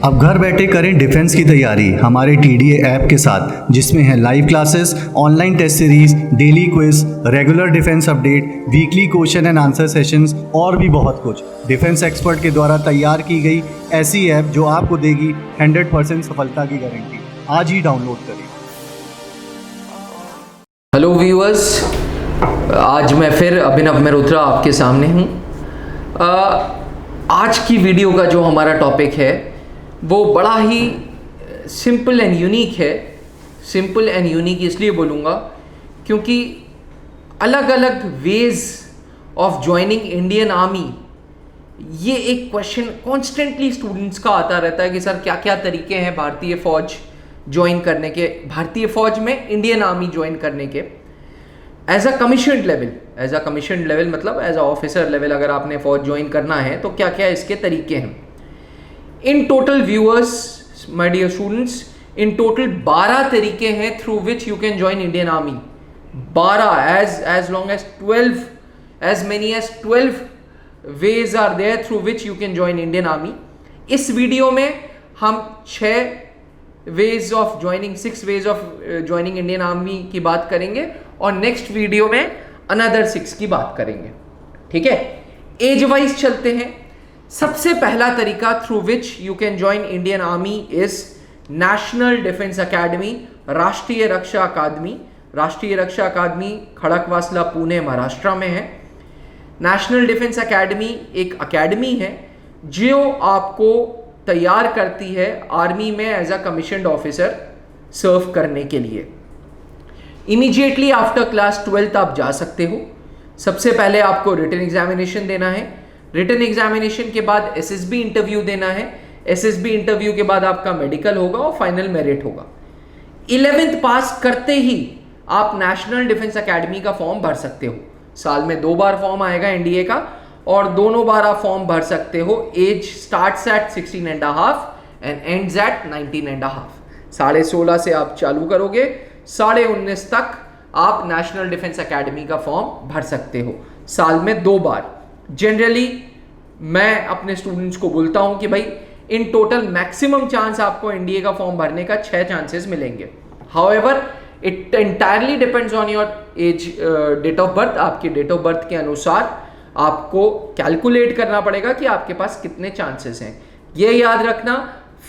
अब घर बैठे करें डिफेंस की तैयारी हमारे TDA ऐप के साथ, जिसमें है live classes, online test series, daily quiz, regular defence update, weekly question and answer sessions और भी बहुत कुछ। डिफेंस एक्सपर्ट के द्वारा तैयार की गई ऐसी ऐप जो आपको देगी 100% सफलता की गारंटी। आज ही डाउनलोड करें। हेलो व्यूअर्स, आज मैं फिर अभिनव मेहरोत्रा आपके सामने हूँ। आज की वीडियो का जो हमारा टॉपिक है वो बड़ा ही सिंपल एंड यूनिक है। सिंपल एंड यूनिक इसलिए बोलूँगा क्योंकि अलग अलग veg of joining Indian army, ये एक क्वेश्चन कॉन्स्टेंटली स्टूडेंट्स का आता रहता है कि सर क्या क्या तरीके हैं भारतीय फ़ौज ज्वाइन करने के, भारतीय फ़ौज में इंडियन आर्मी ज्वाइन करने के एज अ कमीशन्ड लेवल मतलब एज अ ऑफिसर लेवल। अगर आपने फ़ौज ज्वाइन करना है तो क्या क्या इसके तरीके हैं। In total viewers, my dear students, in total 12 तरीके हैं through which you can join Indian army. 12 as long as 12, as many as 12 ways are there through which you can join Indian army. इस video में हम 6 ways of joining, 6 ways of joining Indian army की बात करेंगे और next video में another 6 की बात करेंगे। ठीक है, एज वाइज चलते हैं। सबसे पहला तरीका through which you can join Indian army is national defence academy, राष्ट्रीय रक्षा अकादमी। राष्ट्रीय रक्षा अकादमी खड़कवासला, पुणे, महाराष्ट्र में है। नेशनल डिफेंस अकेडमी एक अकेडमी है जो आपको तैयार करती है आर्मी में एज अ कमीशन्ड ऑफिसर सर्व करने के लिए। इमीडिएटली आफ्टर क्लास 12 आप जा सकते हो। सबसे पहले आपको रिटन एग्जामिनेशन देना है। रिटन एग्जामिनेशन के बाद SSB इंटरव्यू देना है। SSB इंटरव्यू के बाद आपका मेडिकल होगा और फाइनल मेरिट होगा। 11th पास करते ही आप नेशनल डिफेंस एकेडमी का फॉर्म भर सकते हो। साल में 2 बार फॉर्म आएगा NDA का और दोनों बार आप फॉर्म भर सकते हो। Age starts at 16.5 and ends at 19.5। 16.5 से आप चालू करोगे, 19.5 तक आप नेशनल डिफेंस एकेडमी का फॉर्म भर सकते हो, साल में 2 बार। जनरली मैं अपने स्टूडेंट्स को बोलता हूं कि भाई इन टोटल मैक्सिमम चांस आपको NDA का फॉर्म भरने का 6 चांसेस मिलेंगे। However it entirely depends on your age, date of birth. आपके डेट ऑफ बर्थ के अनुसार आपको कैलकुलेट करना पड़ेगा कि आपके पास कितने चांसेस हैं। ये याद रखना,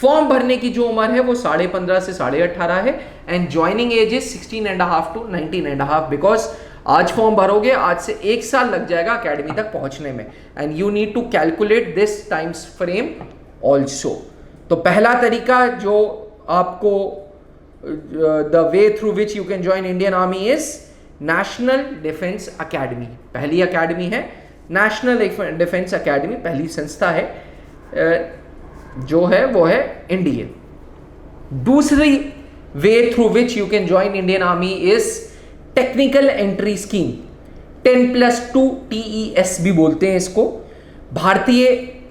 फॉर्म भरने की जो उम्र है वो 15.5 से 18.5 है and joining age is 16.5 to 19.5। Because आज फॉर्म भरोगे, आज से 1 साल लग जाएगा अकेडमी तक पहुंचने में and you need to calculate this times frame also. तो पहला तरीका जो आपको, the way through which you can join Indian army is national defence academy. पहली अकेडमी है नेशनल डिफेंस अकेडमी, पहली संस्था है जो है वो है NDA। दूसरी way through which you can join Indian army is technical entry scheme, 10+2 TES भी बोलते हैं इसको। भारतीय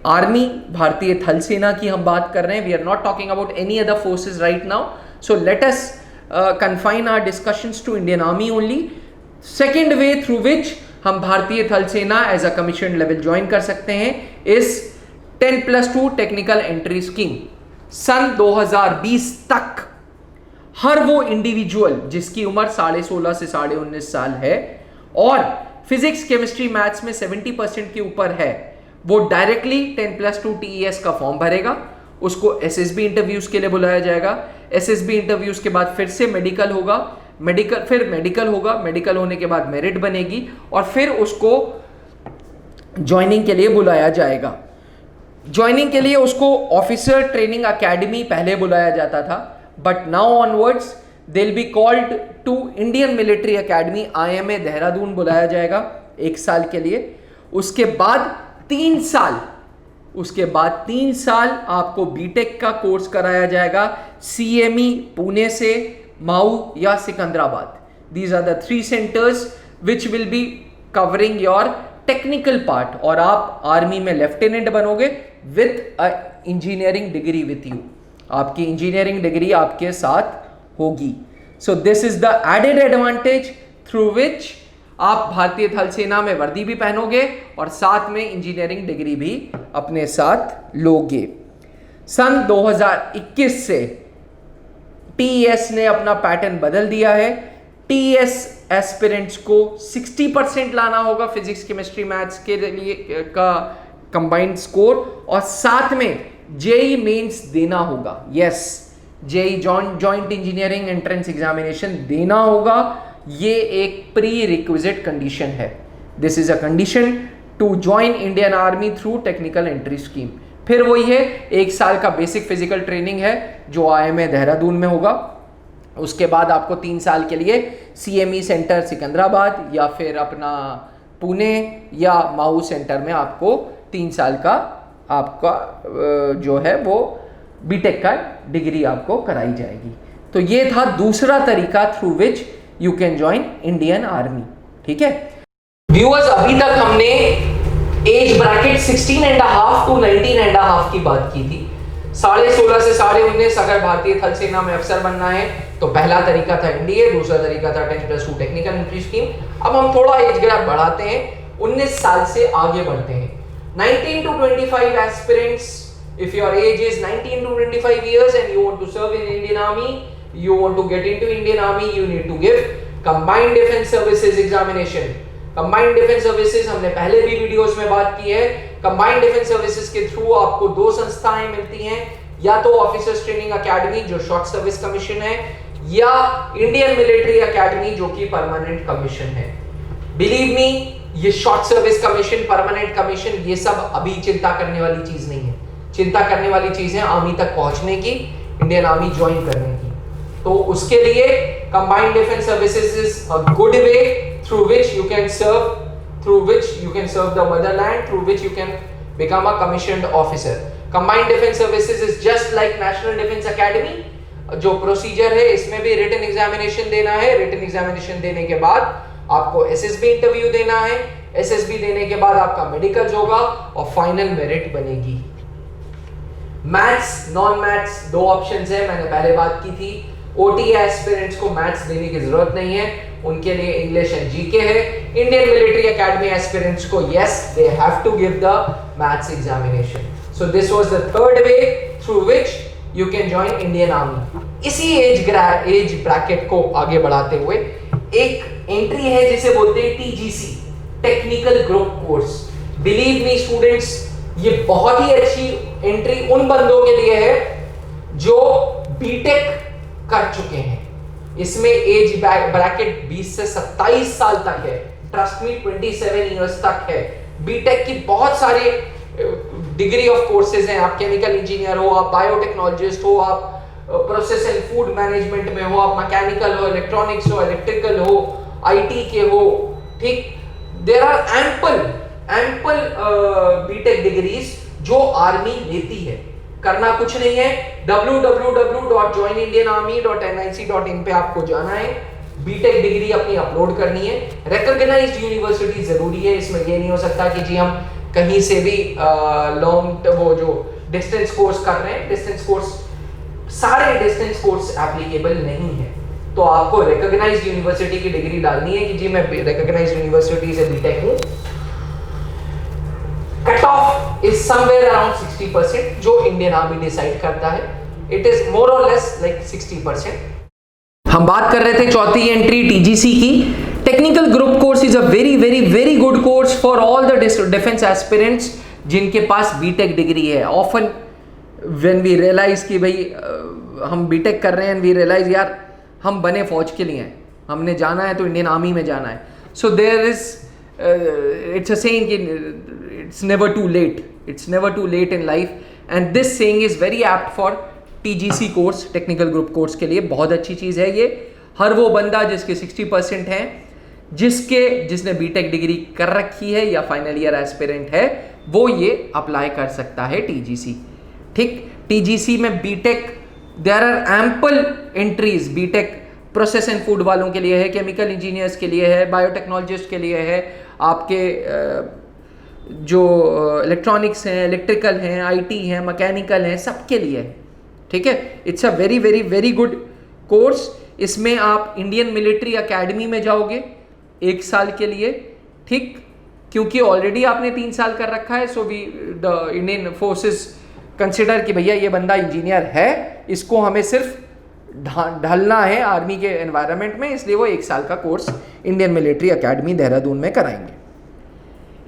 आर्मी, भारतीय थल सेना की हम बात कर रहे हैं। We are not talking about any other forces right now, so let us confine our discussions to Indian army only. Second way through which हम भारतीय थल सेना एज अ कमीशन लेवल ज्वाइन कर सकते हैं इज 10+2 टेक्निकल एंट्री स्कीम। सन 2020 तक हर वो इंडिविजुअल जिसकी उम्र 16.5 से 19.5 साल है और फिजिक्स, केमिस्ट्री, मैथ्स में 70% के ऊपर है, वो डायरेक्टली 10+2 TES का फॉर्म भरेगा। उसको SSB इंटरव्यूज के लिए बुलाया जाएगा। SSB इंटरव्यूज के बाद फिर से मेडिकल होगा, मेडिकल होने के बाद मेरिट बनेगी और फिर उसको ज्वाइनिंग के लिए बुलाया जाएगा। ज्वाइनिंग के लिए उसको ऑफिसर ट्रेनिंग अकेडमी पहले बुलाया जाता था, but now onwards they will be called to Indian military academy, IMA Dehradun बुलाया जाएगा 1 साल के लिए। उसके बाद 3 साल आपको बीटेक का कोर्स कराया जाएगा CME पुणे से, माऊ या Secunderabad. These are the 3 centres which will be covering your technical part और आप आर्मी में लेफ्टिनेंट बनोगे with a engineering degree with you. आपकी इंजीनियरिंग डिग्री आपके साथ होगी। So this is the added advantage through which आप भारतीय थल सेना में वर्दी भी पहनोगे और साथ में इंजीनियरिंग डिग्री भी अपने साथ लोगे। सन 2021 से टीएस ने अपना पैटर्न बदल दिया है। टीएस एस्पिरेंट्स को 60% लाना होगा फिजिक्स केमिस्ट्री मैथ्स के लिए का कंबाइंड स्कोर, और साथ में जेई मेंस देना होगा। Yes, JEE joint engineering entrance examination देना होगा। ये एक प्री रिक्विजिट कंडीशन है। This is a condition to join Indian army through technical entry scheme. फिर वही है, 1 साल का बेसिक फिजिकल ट्रेनिंग है जो आईएमए देहरादून में होगा। उसके बाद आपको 3 साल के लिए सीएमई सेंटर सिकंदराबाद या फिर अपना पुणे या माऊ सेंटर में आपको 3 साल का आपका जो है वो बीटेक का डिग्री आपको कराई जाएगी। तो ये था दूसरा तरीका through which you can join Indian army. ठीक है व्यूअर्स, अभी तक हमने एज ब्रैकेट 16.5 to 19.5 की बात की थी। 16.5 से 19.5 अगर भारतीय थल सेना में अफसर बनना है तो पहला तरीका था एनडीए, दूसरा तरीका था 10+2 टेक्निकल एंट्री स्कीम। अब हम थोड़ा एज गैप बढ़ाते हैं, 19 साल से आगे बढ़ते हैं। 19 to 25 aspirants, if your age is 19 to 25 years and you want to serve in Indian Army, you want to get into Indian Army, you need to give Combined Defence Services examination। Combined Defence Services हमने पहले भी videos में बात की है। Combined Defence Services के through आपको 2 संस्थाएं मिलती हैं, या तो ऑफिसर्स ट्रेनिंग अकेडमी जो शॉर्ट सर्विस कमीशन है, या इंडियन मिलिट्री अकेडमी जो कि परमानेंट कमीशन है। बिलीव मी, ये short service commission, permanent commission, ये सब अभी चिंता करने वाली चीज नहीं है। चिंता करने वाली चीज है आर्मी तक पहुंचने की, इंडियन आर्मी ज्वाइन करने की। तो उसके लिए combined defence services is a good way through which you can serve the motherland, through which you can become a commissioned officer। Combined Defence Services is just like National Defence Academy। जो procedure है इसमें भी written examination देना है। Written examination देने के बाद आपको एसएसबी इंटरव्यू देना है। एसएसबी देने के बाद आपका मेडिकल्स होगा और फाइनल मेरिट बनेगी। मैथ्स, नॉन मैथ्स 2 ऑप्शंस है, मैंने पहले बात की थी। ओटी एस्पिरेंट्स को मैथ्स देने की जरूरत नहीं है, उनके लिए इंग्लिश एंड जीके है। इंडियन मिलिट्री एकेडमी एस्पिरेंट्स को yes, they have to give the maths examination. So this was the third way through which you can join Indian army. इसी एज ब्रैकेट को आगे बढ़ाते हुए एक एंट्री है जिसे बोलते हैं TGC, technical group course. Believe me students, ये बहुत ही अच्छी एंट्री उन बंदों के लिए है जो बीटेक कर चुके हैं। इसमें एज ब्रैकेट 20 से 27 साल तक है। ट्रस्ट मी, 27 इयर्स तक है। बीटेक की बहुत सारे डिग्री ऑफ कोर्सेज हैं। आप केमिकल इंजीनियर हो, आप बायोटेक्नोलॉजिस्ट हो, आप प्रोसेस एंड फूड मैनेजमेंट में हो, आप मैकेनिकल हो, इलेक्ट्रॉनिक्स हो, इलेक्ट्रिकल हो, आईटी के हो। ठीक, there are ample BTech degrees जो आर्मी लेती है। करना कुछ नहीं है, www.joinindianarmy.nic.in पे आपको जाना है, बीटेक डिग्री अपनी अपलोड करनी है। रिकॉग्नाइज्ड यूनिवर्सिटी जरूरी है। इसमें ये नहीं हो सकता कि जी हम कहीं से भी लॉन्ग वो जो डिस्टेंस कोर्स कर रहे हैं, डिस्टेंस कोर्स, सारे डिस्टेंस कोर्स एप्लीकेबल नहीं है। तो आपको रिकॉग्नाइज्ड यूनिवर्सिटी की डिग्री डालनी है कि जी मैं रिकॉग्नाइज्ड यूनिवर्सिटी से बीटेक हूँ। Cut off is somewhere around 60%, जो इंडियन आर्मी डिसाइड करता है। इट इज मोर और लेस लाइक 60%। हम बात कर रहे थे चौथी एंट्री टीजीसी की। Technical group course is a very very very good course for all the defence aspirants जिनके पास बीटेक डिग्री है। ऑफन व्हेन वी रियलाइज कि भाई हम बीटेक कर रहे हैं, वी रियलाइज यार हम बने फौज के लिए हैं, हमने जाना है तो इंडियन आर्मी में जाना है। So there is it's a saying कि it's never too late in life, and this saying is very apt for TGC course, technical group course के लिए बहुत अच्छी चीज़ है ये। हर वो बंदा जिसके 60% हैं, जिसने बीटेक डिग्री कर रखी है या फाइनल ईयर एस्पिरेंट है, वो ये अप्लाई कर सकता है टीजीसी। ठीक, टीजीसी में BTech there are ample entries. BTech process and food वालों के लिए है, केमिकल इंजीनियर्स के लिए है, बायोटेक्नोलॉजिस्ट के लिए है, आपके जो इलेक्ट्रॉनिक्स हैं, इलेक्ट्रिकल हैं, आईटी हैं, मैकेनिकल हैं, सबके लिए है। ठीक है, it's a very very very good course. इसमें आप इंडियन मिलिट्री अकेडमी में जाओगे 1 साल के लिए। ठीक, क्योंकि ऑलरेडी आपने 3 साल कर रखा है। So the Indian forces consider कि भैया ये बंदा इंजीनियर है, इसको हमें सिर्फ ढलना है आर्मी के एनवायरनमेंट में, इसलिए वो 1 साल का course Indian military academy Dehradun में कराएंगे।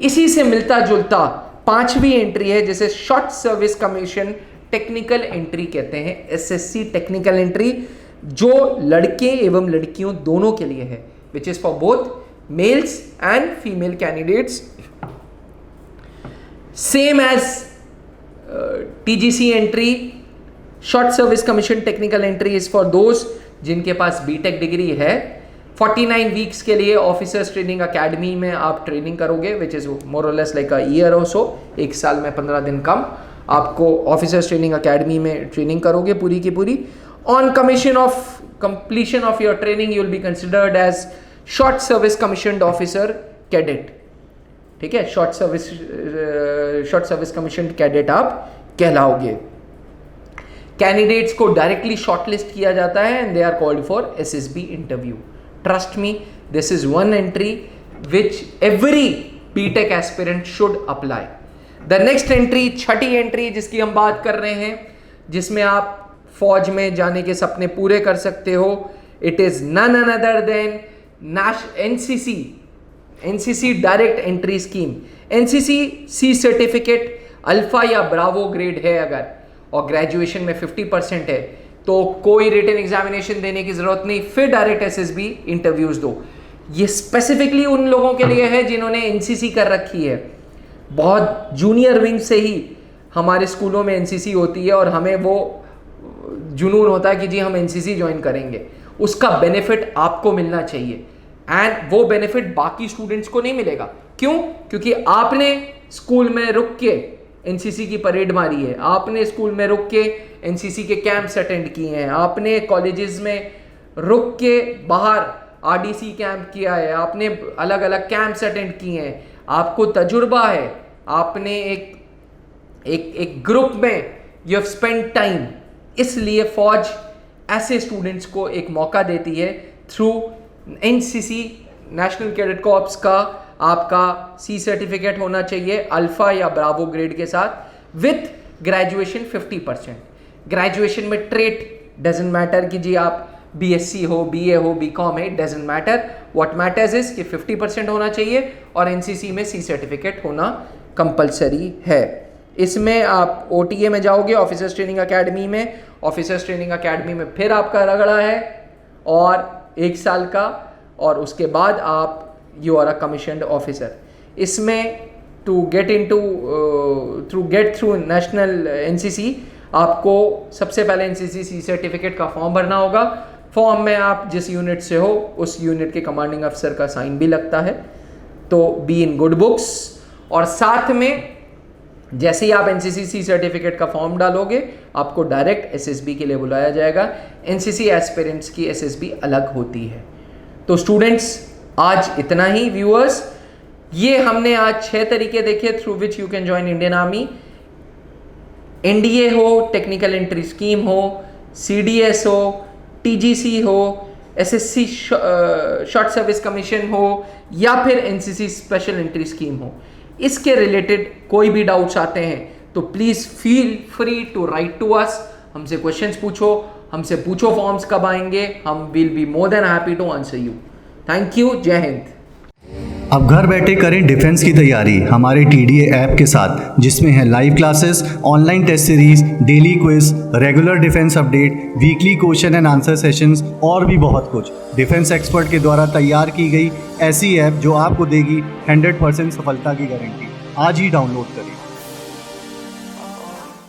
इसी से मिलता जुलता 5वीं एंट्री है जिसे short service commission technical entry कहते हैं, SSC टेक्निकल एंट्री, जो लड़के एवं लड़कियों दोनों के लिए है, which is for both males and female candidates. Same as TGC entry, short service commission technical entry is for those जिनके पास बीटेक डिग्री है। 49 वीक्स के लिए ऑफिसर्स ट्रेनिंग अकेडमी में आप ट्रेनिंग करोगे, विच इज मोर और लेस लाइक अ ईयर और सो, 1 साल में 15 दिन कम आपको ऑफिसर्स ट्रेनिंग अकेडमी में ट्रेनिंग करोगे पूरी की पूरी। On commission of completion of your training you will be considered as short service commissioned officer cadet, ठीक है, शॉर्ट सर्विस कमीशन कैडेट आप कहलाओगे। कैंडिडेट्स को डायरेक्टली शॉर्टलिस्ट किया जाता है and they are called for SSB interview. Trust me, this is one entry which every BTech aspirant should apply. The next entry, छठी entry जिसकी हम बात कर रहे हैं, जिसमें आप फौज में जाने के सपने पूरे कर सकते हो, it is none other than NCC direct entry scheme. NCC C certificate alpha या ब्रावो ग्रेड है अगर, और ग्रेजुएशन में 50% है, तो कोई रिटन एग्जामिनेशन देने की जरूरत नहीं, फिर डायरेक्ट SSB इंटरव्यूज दो। ये स्पेसिफिकली उन लोगों के लिए है जिन्होंने NCC कर रखी है। बहुत जूनियर विंग से ही हमारे स्कूलों में NCC होती है और हमें वो जुनून होता है कि जी हम NCC ज्वाइन करेंगे, उसका बेनिफिट आपको मिलना चाहिए एंड वो बेनिफिट बाकी स्टूडेंट्स को नहीं मिलेगा। क्यों? क्योंकि आपने स्कूल में रुक के NCC की परेड मारी है, आपने स्कूल में रुक के NCC के कैंप्स अटेंड किए हैं, आपने कॉलेजेस में रुक के बाहर RDC कैंप किया है, आपने अलग अलग कैंप्स अटेंड किए हैं, आपको तजुर्बा है, आपने एक ग्रुप में यू हैव स्पेंड टाइम। इसलिए फौज ऐसे स्टूडेंट्स को एक मौका देती है through NCC national cadet corps का आपका C सर्टिफिकेट होना चाहिए अल्फा या ब्रावो ग्रेड के साथ विथ ग्रेजुएशन 50%। ग्रेजुएशन में ट्रेट डजेंट मैटर कि जी आप BSc हो, BA हो, BCom है, doesn't matter, what matters is कि 50% होना चाहिए और NCC में C सर्टिफिकेट होना कंपलसरी है। इसमें आप OTA में जाओगे, ऑफिसर्स ट्रेनिंग अकेडमी में, ऑफिसर्स ट्रेनिंग अकेडमी में फिर आपका रगड़ा है और 1 साल का, और उसके बाद आप you are a commissioned officer. इसमें to get through national NCC आपको सबसे पहले NCC C सर्टिफिकेट का फॉर्म भरना होगा। फॉर्म में आप जिस यूनिट से हो उस यूनिट के कमांडिंग अफसर का साइन भी लगता है, तो बी इन गुड बुक्स। और साथ में जैसे ही आप NCC C सर्टिफिकेट का फॉर्म डालोगे आपको डायरेक्ट SSB के लिए बुलाया जाएगा। NCC एस्पिरेंट्स की SSB अलग होती है। तो स्टूडेंट्स आज इतना ही। व्यूअर्स, ये हमने आज 6 तरीके देखे through which you can join Indian army. NDA हो, टेक्निकल एंट्री स्कीम हो, CDS हो, TGC हो, SSC शॉर्ट सर्विस कमीशन हो या फिर NCC स्पेशल एंट्री स्कीम हो, इसके रिलेटेड कोई भी डाउट्स आते हैं तो please feel free to write to us. हमसे क्वेश्चंस पूछो, हमसे पूछो फॉर्म्स कब आएंगे, हम will be more than happy to answer you. Thank you, जय हिंद। अब घर बैठे करें डिफेंस की तैयारी हमारे TDA ऐप के साथ, जिसमें है live classes, online test series, daily quiz, regular defence update, weekly question and answer sessions और भी बहुत कुछ। डिफेंस एक्सपर्ट के द्वारा तैयार की गई ऐसी ऐप जो आपको देगी 100% सफलता की गारंटी। आज ही डाउनलोड करें।